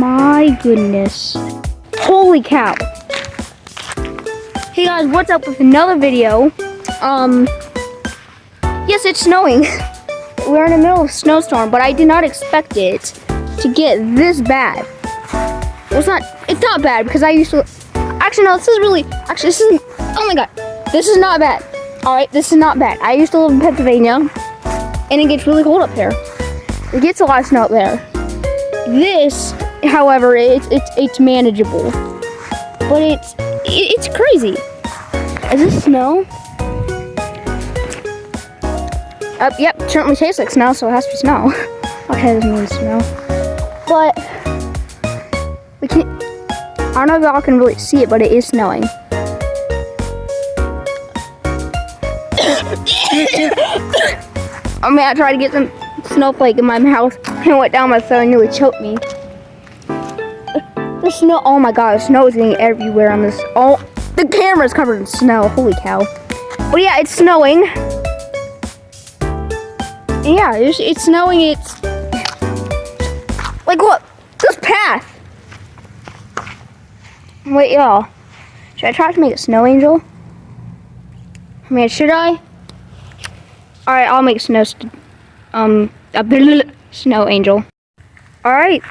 my goodness. Holy cow. Hey guys, what's up with another video? Yes, it's snowing. We're in the middle of a snowstorm, but I did not expect it to get this bad. It's not bad because I used to, actually no, this isn't, oh my god, this is not bad. All right, this is not bad. I used to live in Pennsylvania and it gets really cold up there. It gets a lot of snow up there. This, however, it's manageable, but it's crazy. Is this snow? Yep, it certainly tastes like snow, so it has to be snow. Okay, this means snow. But we can't, I don't know if y'all can really see it, but it is snowing. I mean, I tried to get some snowflake in my mouth and it went down my throat and nearly choked me. The snow, oh my god, the snow is getting everywhere on this. Oh, the camera's covered in snow, holy cow. But yeah, it's snowing. Yeah, it's snowing, it's... Like, look, this path. Wait, y'all. Should I try to make a snow angel? I mean, should I? Alright, I'll make a snow angel. Alright.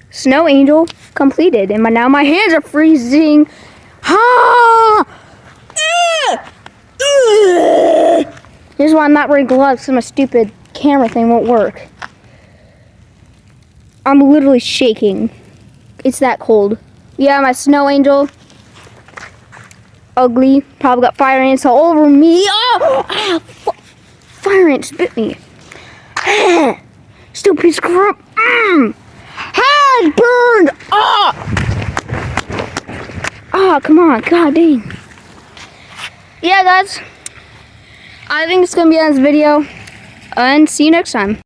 Snow angel completed. And now my hands are freezing. Ah! Here's why I'm not wearing gloves, so my stupid camera thing won't work. I'm literally shaking. It's that cold. Yeah, my snow angel. Ugly. Probably got fire ants all over me. Oh! Ah, fire ants bit me. Stupid piece of crap. Head burned. Ah, come on. God dang. Yeah, guys. I think it's going to be on this video. And see you next time.